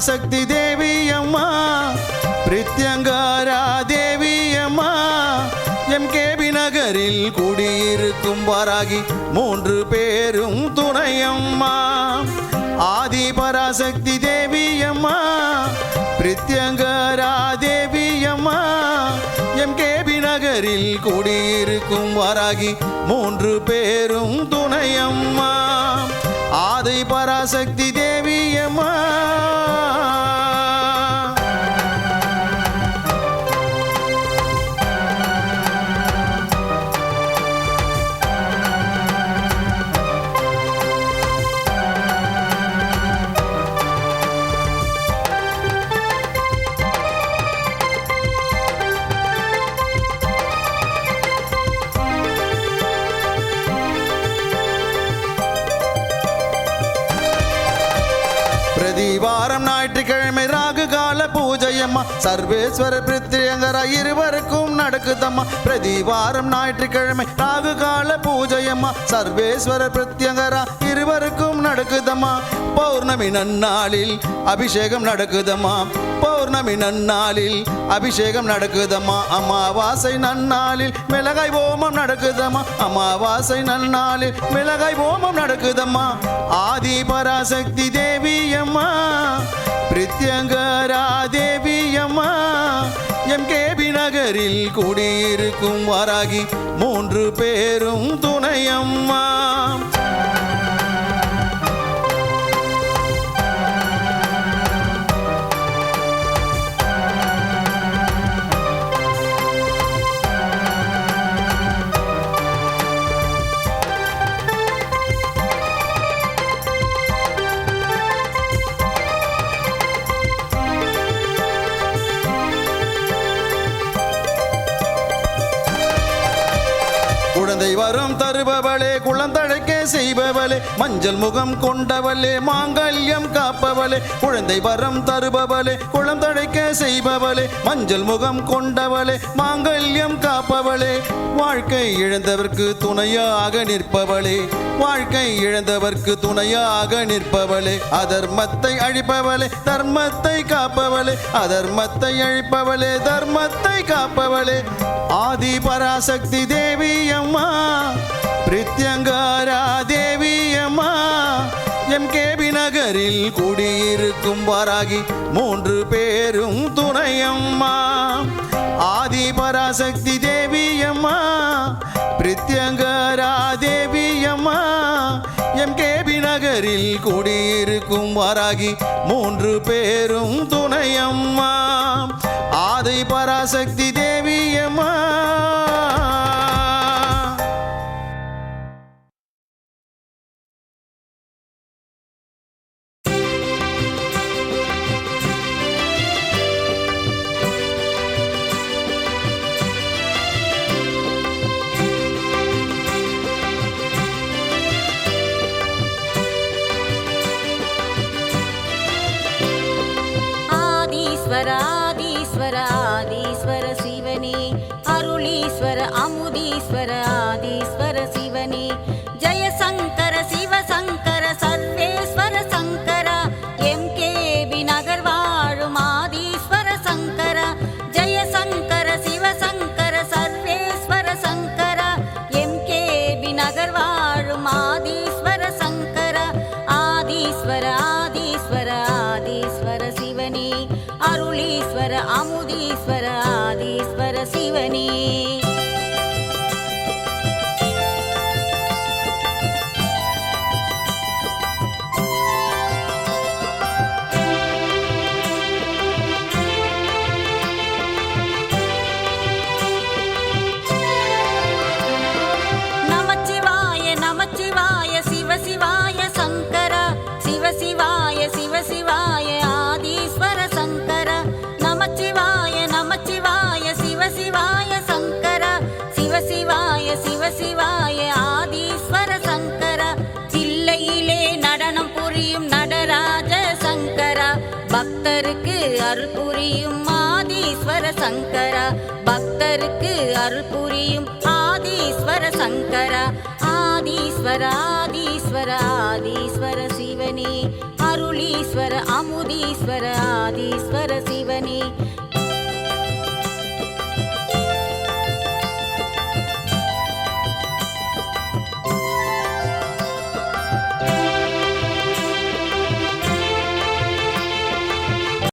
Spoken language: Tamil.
பராசக்தி தேவி அம்மா பிரித்யங்காரா தேவி அம்மா எம்கேபி நகரில் குடியிருக்கும் வாராகி 3 பேரும் துணையம்மா ஆதி பராசக்தி தேவி அம்மா பிரித்யங்காரா தேவி அம்மா எம்கேபி நகரில் குடியிருக்கும் வாராகி 3 பேரும் துணையம்மா ஆதி பராசக்தி தேவி அம்மா வாரம் ஞாயிற்றுக்கிழமை ராகு கால பூஜையம்மா சர்வேஸ்வர பிரித்யங்கரா இருவருக்கும் நடக்குதம்மா பிரதிவாரம் ஞாயிற்றுக்கிழமை ராகு கால பூஜையம்மா சர்வேஸ்வர பிரித்யங்கரா இருவருக்கும் நடக்குதம்மா பௌர்ணமி நன்னாளில் அபிஷேகம் நடக்குதம்மா பௌர்ணமி நன்னாளில் அபிஷேகம் நடக்குதம்மா அமாவாசை நன்னாளில் மிளகாய் ஓமம் நடக்குதம்மா அமாவாசை நன்னாளில் மிளகாய் ஓமம் நடக்குதம்மா ஆதி பராசக்தி தேவி அம்மா பிரித்யங்கரா தேவி அம்மா எம்கேபி நகரில் குடியிருக்கும் வாராகி 3 பேரும் துணையம்மா குழந்தை வரம் தருபவளே குழந்தழைக்க செய்பவளே மஞ்சள் முகம் கொண்டவளே மாங்கல்யம் காப்பவளே குழந்தை வரம் தருபவளே குழந்தழைக்க செய்பவளே மஞ்சள் முகம் கொண்டவளே மாங்கல்யம் காப்பவளே வாழ்க்கை இழந்தவர்க்கு துணையாக நிற்பவளே வாழ்க்கை இழந்தவர்க்கு துணையாக நிற்பவளே அதர்மத்தை அழிப்பவளே தர்மத்தை காப்பவளே அதர்மத்தை அழிப்பவளே தர்மத்தை காப்பவளே ஆதி பராசக்தி தேவி அம்மா பிரித்யங்காரா தேவி அம்மா எம்கேபி நகரில் குடியிருக்கும் வாராகி 3 பேரும் துணையம்மா ஆதி பராசக்தி தேவி அம்மா பிரித்யங்காரா தேவி அம்மா எம்கேபி நகரில் குடியிருக்கும் வாராகி 3 பேரும் துணையம்மா ஆதி பராசக்தி தேவி அம்மா ஆதீஸ்வர ஆதீஸ்வர சிவனே அருளீஸ்வர அமுதீஸ்வர ஆதீஸ்வர சிவனே ஜெயசங்கர சிவசங்கர சர்வேஸ்வர சங்கரா எம்கேபி நகர் வாழும் ஆதீஸ்வர சங்கரா ஜெயசங்கர சிவசங்கர சர்வேஸ்வர சங்கரா எம்கேபி நகர் வாழும் ஆதீஸ்வர சங்கரா ஆதீஸ்வர ஆதீஸ்வர ஆதீஸ்வர சிவனே அருளீஸ்வர அமுதீஸ்வர ஆதீஸ்வர சிவனே நமச்சிவாய நமச்சிவாய சிவசிவாய சங்கரா சிவசிவாய சிவசிவாய ஆதீஸ்வர சங்கரா நமச்சிவாய நமச்சிவாய சிவசிவாய சங்கரா சிவசிவாய சிவசிவாய ஆதீஸ்வர சங்கரா தில்லையிலே நடனம் புரியும் நடராஜ சங்கரா பக்தருக்கு அருள் புரியும் ஆதீஸ்வர சங்கரா பக்தருக்கு அருள் புரியும் ஆதீஸ்வர சங்கரா ஆதீஸ்வர ஆதீஸ்வர ஆதீஸ்வர சிவனே அருளீஸ்வர ஈஸ்வர அமுதீஸ்வர ஆதீஸ்வர சிவனே